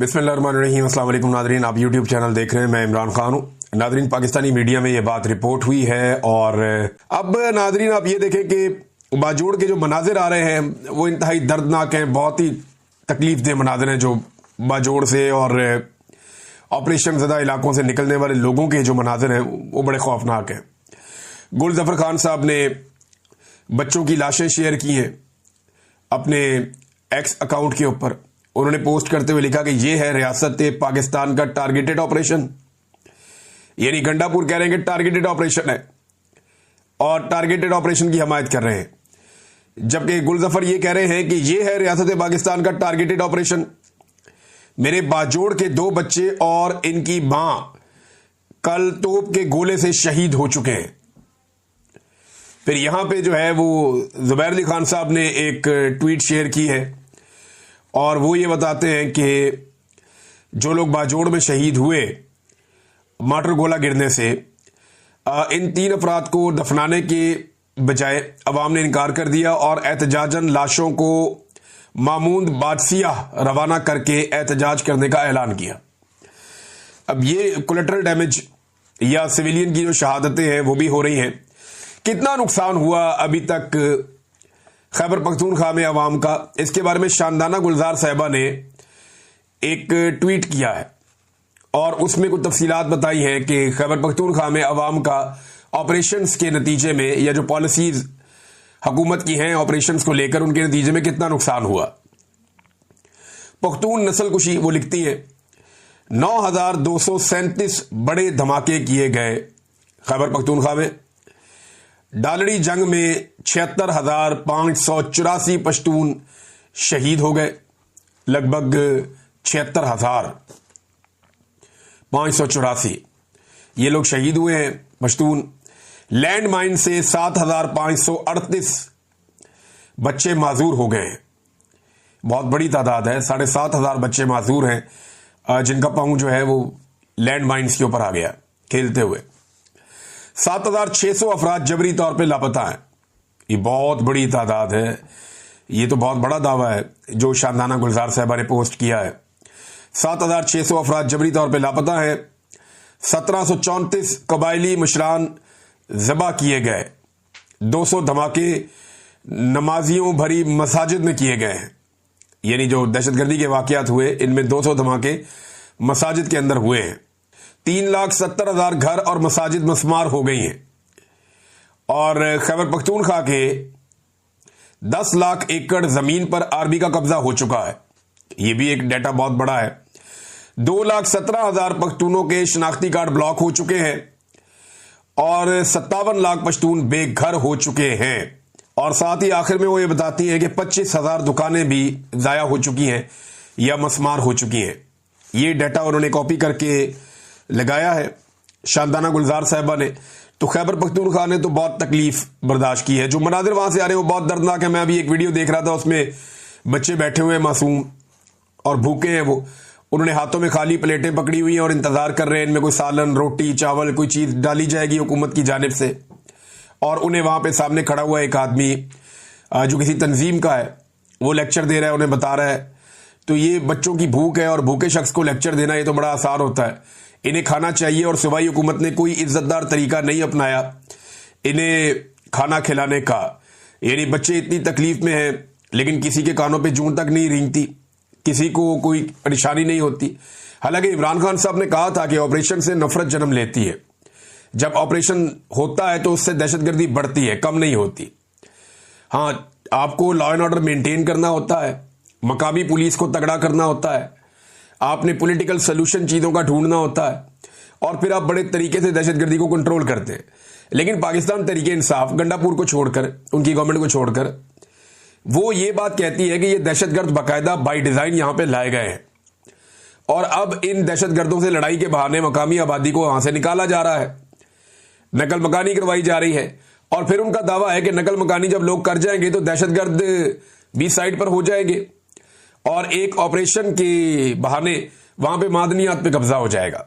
बिस्मिल्लाहिर्रहमानिर्रहीम। अस्सलाम वालेकुम नादरीन, आप यूट्यूब चैनल देख रहे हैं। मैं इमरान खान हूँ। नादरीन, पाकिस्तानी मीडिया में ये बात रिपोर्ट हुई है और अब नादरीन आप ये देखें कि बाजोड़ के जो मनाजिर आ रहे हैं वो इंतहाई दर्दनाक हैं। बहुत ही तकलीफ दे मनाजिर हैं जो बाजोड़ से और ऑपरेशन ज़दा इलाकों से निकलने वाले लोगों के जो मनाजिर हैं वो बड़े खौफनाक हैं। गुल ज़फ़र खान साहब ने बच्चों की लाशें शेयर की हैं अपने एक्स अकाउंट के ऊपर। उन्होंने पोस्ट करते हुए लिखा कि ये है रियासत पाकिस्तान का टारगेटेड ऑपरेशन। यानी गंडापुर कह रहे हैं कि टारगेटेड ऑपरेशन है और टारगेटेड ऑपरेशन की हमायत कर रहे हैं, जबकि गुल ज़फ़र ये कह रहे हैं कि ये है रियासत पाकिस्तान का टारगेटेड ऑपरेशन। मेरे बाजोड़ के 2 बच्चे और इनकी मां कल तोप के गोले से शहीद हो चुके हैं। फिर यहां पे जो है वो ज़ुबैर अली खान साहब ने एक ट्वीट शेयर की है और वो ये बताते हैं कि जो लोग बाजोड़ में शहीद हुए माटर गोला गिरने से, इन 3 अफराद को दफनाने के बजाय अवाम ने इनकार कर दिया और एहतजाजन लाशों को मामूद बादसिया रवाना करके एहतजाज करने का ऐलान किया। अब ये कोलेटरल डैमेज या सिविलियन की जो शहादतें हैं वो भी हो रही हैं। कितना नुकसान हुआ अभी तक खैबर पख्तूनख्वा में अवाम का, इसके बारे में शानदाना गुलजार साहिबा ने एक ट्वीट किया है और उसमें कुछ तफसीलात बताई हैं कि खैबर पख्तूनख्वा में अवाम का ऑपरेशंस के नतीजे में या जो पॉलिसीज हुकूमत की हैं ऑपरेशंस को लेकर, उनके नतीजे में कितना नुकसान हुआ। पख्तून नस्ल कुशी वो लिखती है 9,237 बड़े धमाके किए गए खैबर पख्तूनख्वा में। डालड़ी जंग में 76,584 पश्तून शहीद हो गए। लगभग 76,584 ये लोग शहीद हुए हैं पश्तून। लैंड माइन से 7,538 बच्चे माजूर हो गए हैं। बहुत बड़ी तादाद है। 7,500 बच्चे माजूर हैं जिनका पांव जो है वो लैंड माइन्स के ऊपर आ गया खेलते हुए। 7,600 अफराद जबरी तौर पे लापता हैं। ये बहुत बड़ी तादाद है। ये तो बहुत बड़ा दावा है जो शानदाना गुलजार साहिबा ने पोस्ट किया है। 7,600 अफराद जबरी तौर पे लापता हैं। 1,734 कबायली मुशरान ज़बा किए गए। 200 धमाके नमाजियों भरी मसाजिद में किए गए हैं। यानी जो दहशतगर्दी के वाकयात हुए इनमें 200 धमाके मसाजिद के अंदर हुए हैं। 3,70,000 घर और मसाजिद मस्मार हो गई हैं और खैबर पख्तूनख्वा के 10 लाख एकड़ जमीन पर आर्मी का कब्जा हो चुका है। यह भी एक डाटा बहुत बड़ा है। 2,17,000 पख्तूनों के शनाख्ती कार्ड ब्लॉक हो चुके हैं और 57 लाख पश्तून बेघर हो चुके हैं। और साथ ही आखिर में वो ये बताती हैं कि 25,000 दुकानें भी जाया हो चुकी हैं या मस्मार हो चुकी हैं। ये डाटा उन्होंने कॉपी करके लगाया है शानदाना गुलजार साहिबा ने। तो खैबर पख्तूनख्वा ने तो बहुत तकलीफ बर्दाश्त की है। जो मनाजिर वहां से आ रहे हैं वो बहुत दर्दनाक है। मैं अभी एक वीडियो देख रहा था, उसमें बच्चे बैठे हुए हैं मासूम और भूखे हैं। वो उन्होंने हाथों में खाली प्लेटें पकड़ी हुई हैं और इंतजार कर रहे हैं इनमें कोई सालन रोटी चावल कोई चीज डाली जाएगी हुकूमत की जानिब से। और उन्हें वहां पे सामने खड़ा हुआ एक आदमी जो किसी तंजीम का है वो लेक्चर दे रहा है, उन्हें बता रहा है। तो ये बच्चों की भूख है और भूखे शख्स को लेक्चर देना ये तो बड़ा आसान होता है। इन्हें खाना चाहिए और सूबाई हुकूमत ने कोई इज्जतदार तरीका नहीं अपनाया इन्हें खाना खिलाने का। यानी बच्चे इतनी तकलीफ में हैं लेकिन किसी के कानों पे जूं तक नहीं रेंगती, किसी को कोई परेशानी नहीं होती। हालांकि इमरान खान साहब ने कहा था कि ऑपरेशन से नफरत जन्म लेती है। जब ऑपरेशन होता है तो उससे दहशतगर्दी बढ़ती है, कम नहीं होती। हाँ, आपको लॉ एंड ऑर्डर मेंटेन करना होता है, मकामी पुलिस को तगड़ा करना होता है, आपने पॉलिटिकल सोल्यूशन चीजों का ढूंढना होता है और फिर आप बड़े तरीके से दहशतगर्दी को कंट्रोल करते हैं। लेकिन पाकिस्तान तरीके इंसाफ गंडापुर को छोड़कर, उनकी गवर्नमेंट को छोड़कर, वो ये बात कहती है कि ये दहशतगर्द बाकायदा बाय डिजाइन यहां पे लाए गए हैं और अब इन दहशतगर्दों से लड़ाई के बहाने मकामी आबादी को वहां से निकाला जा रहा है, नकल मकानी करवाई जा रही है। और फिर उनका दावा है कि नकल मकानी जब लोग कर जाएंगे तो दहशतगर्द भी साइड पर हो जाएंगे और एक ऑपरेशन के बहाने वहां पे मादनियात पे कब्जा हो जाएगा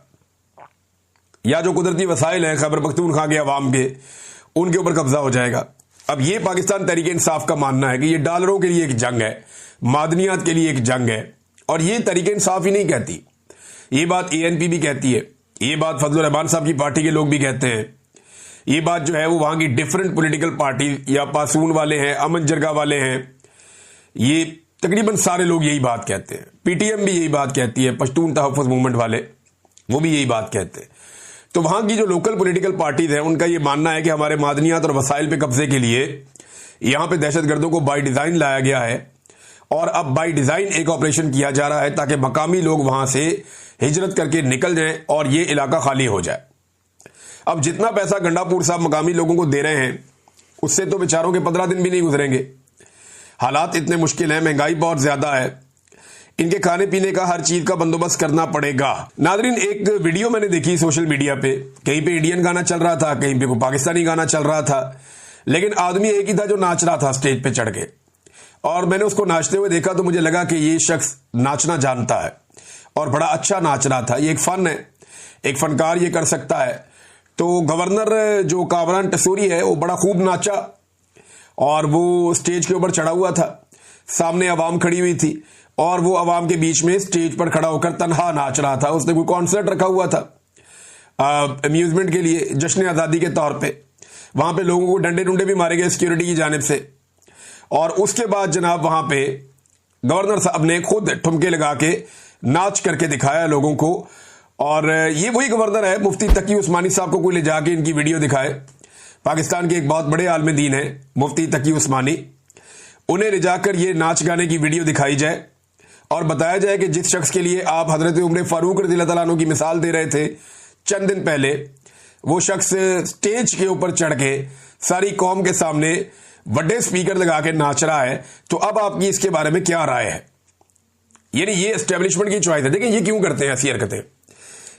या जो कुदरती वसाइल हैं खैबर पख्तूनख्वा के अवाम के, उनके ऊपर कब्जा हो जाएगा। अब ये पाकिस्तान तहरीक इंसाफ का मानना है कि ये डॉलरों के लिए एक जंग है, मादनियात के लिए एक जंग है और ये तरीके इंसाफ ही नहीं कहती, ये बात एएनपी भी कहती है, ये बात फजलुर रहमान साहब की पार्टी के लोग भी कहते हैं, ये बात जो है वो वहां की डिफरेंट पॉलिटिकल पार्टी या पासून वाले हैं, अमन जरगा वाले हैं, ये तकरीबन सारे लोग यही बात कहते हैं। पीटीएम भी यही बात कहती है, पश्तून तहफ़्फ़ुज़ मूवमेंट वाले वो भी यही बात कहते हैं। तो वहां की जो लोकल पॉलिटिकल पार्टीज हैं उनका ये मानना है कि हमारे मादनियात और वसाइल पे कब्जे के लिए यहां पे दहशतगर्दों को बाय डिजाइन लाया गया है और अब बाय डिजाइन एक ऑपरेशन किया जा रहा है ताकि मकामी लोग वहां से हिजरत करके निकल जाएं और ये इलाका खाली हो जाए। अब जितना पैसा गंडापुर साहब मकामी लोगों को दे रहे हैं उससे तो बेचारों के 15 दिन भी नहीं गुजरेंगे। हालात इतने मुश्किल हैं, महंगाई बहुत ज्यादा है, इनके खाने पीने का हर चीज का बंदोबस्त करना पड़ेगा। नादरीन, एक वीडियो मैंने देखी सोशल मीडिया पे, कहीं पे इंडियन गाना चल रहा था, कहीं पे कोई पाकिस्तानी गाना चल रहा था, लेकिन आदमी एक ही था जो नाच रहा था स्टेज पे चढ़ के, और मैंने उसको नाचते हुए देखा तो मुझे लगा कि ये शख्स नाचना जानता है और बड़ा अच्छा नाच रहा था। ये एक फन है, एक फनकार ये कर सकता है। तो गवर्नर जो कामरान टसूरी है वो बड़ा खूब नाचा और वो स्टेज के ऊपर चढ़ा हुआ था, सामने अवाम खड़ी हुई थी और वो अवाम के बीच में स्टेज पर खड़ा होकर तनहा नाच रहा था। उसने कोई कॉन्सर्ट रखा हुआ था अम्यूजमेंट के लिए, जश्न आज़ादी के तौर पे। वहां पे लोगों को डंडे डुंडे भी मारे गए सिक्योरिटी की जानिब से, और उसके बाद जनाब वहां पे गवर्नर साहब ने खुद ठुमके लगा के नाच करके दिखाया लोगों को। और ये वही गवर्नर है, मुफ्ती तकी उस्मानी साहब को कोई ले जाके इनकी वीडियो दिखाए, पाकिस्तान के एक बहुत बड़े आलिम दीन है मुफ्ती तकी उस्मानी, उन्हें ले जाकर ये नाच गाने की वीडियो दिखाई जाए और बताया जाए कि जिस शख्स के लिए आप हजरत उमर फारूक रज़ियल्लाहु तआला अन्हु की मिसाल दे रहे थे चंद दिन पहले, वो शख्स स्टेज के ऊपर चढ़ के सारी कौम के सामने बड़े स्पीकर लगा के नाच रहा है। तो अब आपकी इसके बारे में क्या राय है? यानी ये एस्टेब्लिशमेंट की चॉइस है। देखिए ये क्यों करते हैं ऐसी हरकतें,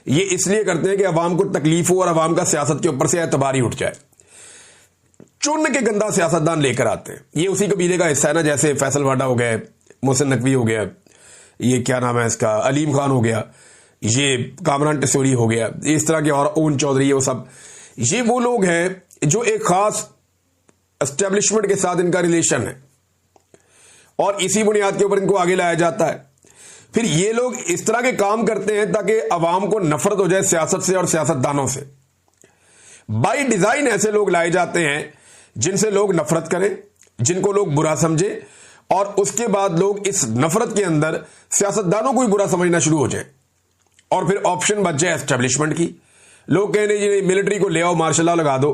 ये इसलिए करते हैं कि अवाम को तकलीफ हो और अवाम का सियासत के ऊपर से एतबार ही उठ जाए। चुन के गंदा सियासतदान लेकर आते हैं। ये उसी कबीले का हिस्सा है ना, जैसे फैसल वाडा हो गया, मोहसिन नकवी हो गया, ये क्या नाम है इसका, अलीम खान हो गया, ये कामरान टसूरी हो गया, इस तरह के और ओन चौधरी, वो सब ये वो लोग हैं जो एक खास एस्टेब्लिशमेंट के साथ इनका रिलेशन है और इसी बुनियाद के ऊपर इनको आगे लाया जाता है। फिर ये लोग इस तरह के काम करते हैं ताकि अवाम को नफरत हो जाए सियासत से और सियासतदानों से। बाय डिजाइन ऐसे लोग लाए जाते हैं जिनसे लोग नफरत करें, जिनको लोग बुरा समझे, और उसके बाद लोग इस नफरत के अंदर सियासतदानों को ही बुरा समझना शुरू हो जाए और फिर ऑप्शन बच जाए एस्टेब्लिशमेंट की। लोग कहने जी मिलिट्री को ले आओ, मार्शल लॉ लगा दो।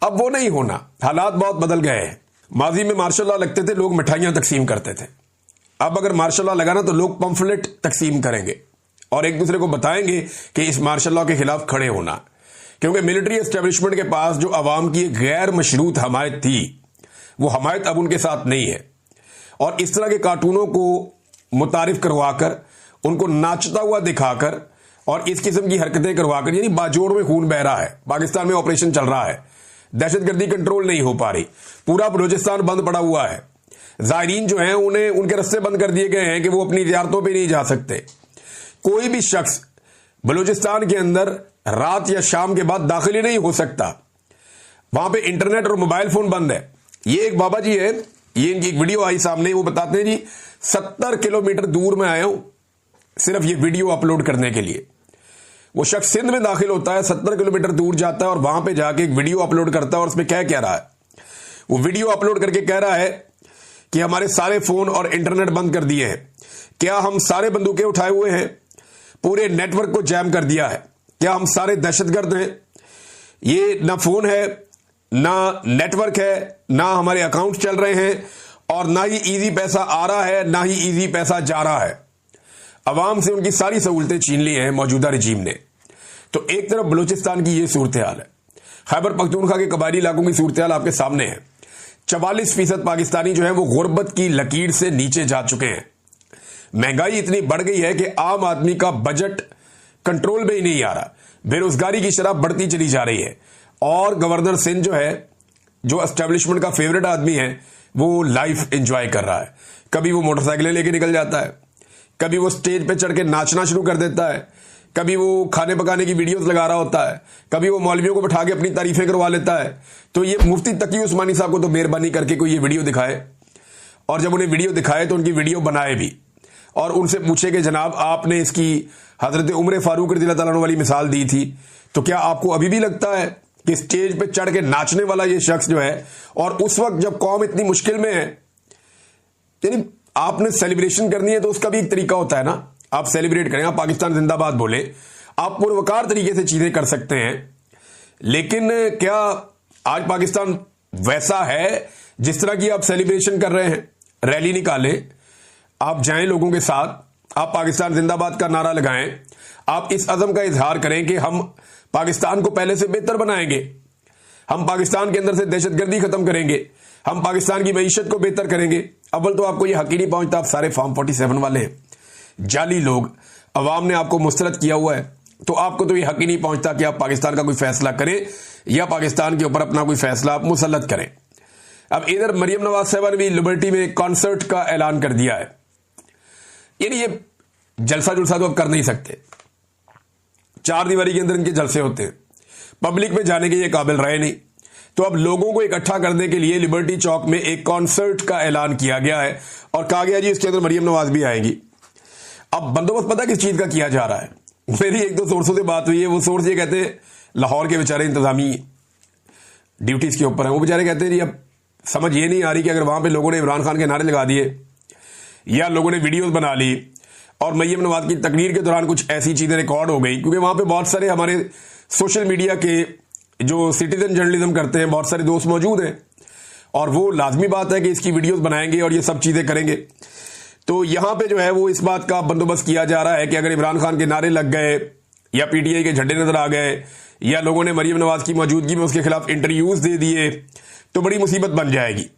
अब वो नहीं होना, हालात बहुत बदल गए हैं। माजी में मार्शल लॉ लगते थे, लोग मिठाइयां तकसीम करते थे। अब अगर मार्शल लॉ लगाना तो लोग पंफलेट तकसीम करेंगे और एक दूसरे को बताएंगे कि इस मार्शल लॉ के खिलाफ खड़े होना, क्योंकि मिलिट्री एस्टेब्लिशमेंट के पास जो अवाम की गैर मशरूत हमायत थी वो हमायत अब उनके साथ नहीं है। और इस तरह के कार्टूनों को मुतारिफ करवाकर, उनको नाचता हुआ दिखाकर और इस किस्म की हरकतें करवाकर, यानी बाजोड़ में खून बह रहा है। पाकिस्तान में ऑपरेशन चल रहा है, दहशतगर्दी कंट्रोल नहीं हो पा रही, पूरा बलूचिस्तान बंद पड़ा हुआ है, जायरीन जो हैं उन्हें उनके रास्ते बंद कर दिए गए हैं कि वो अपनी ज़ियारतों पे नहीं जा सकते। कोई भी शख्स बलूचिस्तान के अंदर रात या शाम के बाद दाखिल ही नहीं हो सकता। वहां पे इंटरनेट और मोबाइल फोन बंद है। ये एक बाबा जी है, ये इनकी एक वीडियो आई सामने, वो बताते हैं जी 70 किलोमीटर दूर में आया हूं सिर्फ ये वीडियो अपलोड करने के लिए। वो शख्स सिंध में दाखिल होता है, 70 किलोमीटर दूर जाता है और वहां पे जाके एक वीडियो अपलोड करता है और उसमें क्या कह रहा है, वो वीडियो अपलोड करके कह रहा है कि हमारे सारे फोन और इंटरनेट बंद कर दिए हैं, क्या हम सारे बंदूकें उठाए हुए हैं, पूरे नेटवर्क को जैम कर दिया है, क्या हम सारे दहशतगर्द हैं, ये ना फोन है ना नेटवर्क है, ना हमारे अकाउंट चल रहे हैं और ना ही इजी पैसा आ रहा है ना ही इजी पैसा जा रहा है। अवाम से उनकी सारी सहूलतें छीन ली हैं मौजूदा रजीम ने। तो एक तरफ बलूचिस्तान की ये सूरत हाल है, खैबर पख्तूनख्वा के कबायली इलाकों की सूरत हाल आपके सामने है। 44% पाकिस्तानी जो है वो गुर्बत की लकीर से नीचे जा चुके हैं। महंगाई इतनी बढ़ गई है कि आम आदमी का बजट कंट्रोल में ही नहीं आ रहा, बेरोजगारी की शरह बढ़ती चली जा रही है। और गवर्नर सिंध जो है, जो एस्टेब्लिशमेंट का फेवरेट आदमी है, वो लाइफ एंजॉय कर रहा है। कभी वो मोटरसाइकिलें लेके निकल जाता है, कभी वो स्टेज पे चढ़ के नाचना शुरू कर देता है, कभी वो खाने पकाने की वीडियोस लगा रहा होता है, कभी वो मौलवियों को बैठा के अपनी तारीफें करवा लेता है। तो ये मुफ्ती तकी उस्मानी साहब को तो मेहरबानी करके कोई ये वीडियो दिखाए, और जब उन्हें वीडियो दिखाए तो उनकी वीडियो बनाए भी और उनसे पूछे कि जनाब आपने इसकी हजरत उमर फारूक रज़ियल्लाहु ताला अन्हु वाली मिसाल दी थी, तो क्या आपको अभी भी लगता है कि स्टेज पे चढ़ के नाचने वाला ये शख्स जो है, और उस वक्त जब कौम इतनी मुश्किल में है, यानी आपने सेलिब्रेशन करनी है तो उसका भी एक तरीका होता है ना, आप सेलिब्रेट करें, आप पाकिस्तान जिंदाबाद बोले, आप पुरवकार तरीके से चीजें कर सकते हैं। लेकिन क्या आज पाकिस्तान वैसा है जिस तरह की आप सेलिब्रेशन कर रहे हैं? रैली निकालें, आप जाएं लोगों के साथ, आप पाकिस्तान जिंदाबाद का नारा लगाएं, आप इस अज़म का इजहार करें कि हम पाकिस्तान को पहले से बेहतर बनाएंगे, हम पाकिस्तान के अंदर से दहशतगर्दी खत्म करेंगे, हम पाकिस्तान की मईशत को बेहतर करेंगे। अव्वल तो आपको यह हक ही नहीं पहुंचता, आप सारे फॉर्म 47 वाले हैं, जाली लोग, अवाम ने आपको मुस्तरद किया हुआ है, तो आपको तो यह हक ही नहीं पहुंचता कि आप पाकिस्तान का कोई फैसला करें या पाकिस्तान के ऊपर अपना कोई फैसला आप मुसल्लत करें। अब इधर मरियम नवाज साहबा ने भी लिबर्टी में कॉन्सर्ट का ऐलान कर दिया है। यानी ये जलसा जुलसा तो अब कर नहीं सकते, 4 दीवारी के अंदर इनके जलसे होते हैं, पब्लिक में जाने के ये काबिल रहे नहीं, तो अब लोगों को इकट्ठा करने के लिए लिबर्टी चौक में एक कॉन्सर्ट का ऐलान किया गया है और कहा गया जी इसके अंदर मरियम नवाज भी आएंगी। अब बंदोबस्त पता किस चीज का किया जा रहा है? मेरी 1-2 सोर्सों से बात हुई है, वो सोर्स ये कहते हैं लाहौर के बेचारे इंतजामी ड्यूटीज के ऊपर है, वो बेचारे कहते हैं जी अब समझ ये नहीं आ रही कि अगर वहां पे लोगों ने इमरान खान के नारे लगा दिए या लोगों ने वीडियोस बना ली और मरियम नवाज की तकरीर के दौरान कुछ ऐसी चीजें रिकॉर्ड हो गई, क्योंकि वहां पे बहुत सारे हमारे सोशल मीडिया के जो सिटीजन जर्नलिज्म करते हैं बहुत सारे दोस्त मौजूद हैं और वो लाजमी बात है कि इसकी वीडियोस बनाएंगे और ये सब चीजें करेंगे। तो यहां पे जो है वो इस बात का बंदोबस्त किया जा रहा है कि अगर इमरान खान के नारे लग गए या पीटीआई के झंडे नजर आ गए या लोगों ने मरियम नवाज की मौजूदगी में उसके खिलाफ इंटरव्यूज दे दिए तो बड़ी मुसीबत बन जाएगी।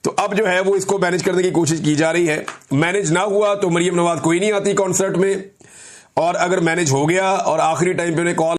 तो अब जो है वो इसको मैनेज करने की कोशिश की जा रही है। मैनेज ना हुआ तो मरियम नवाज कोई नहीं आती कॉन्सर्ट में, और अगर मैनेज हो गया और आखिरी टाइम पे उन्हें कॉल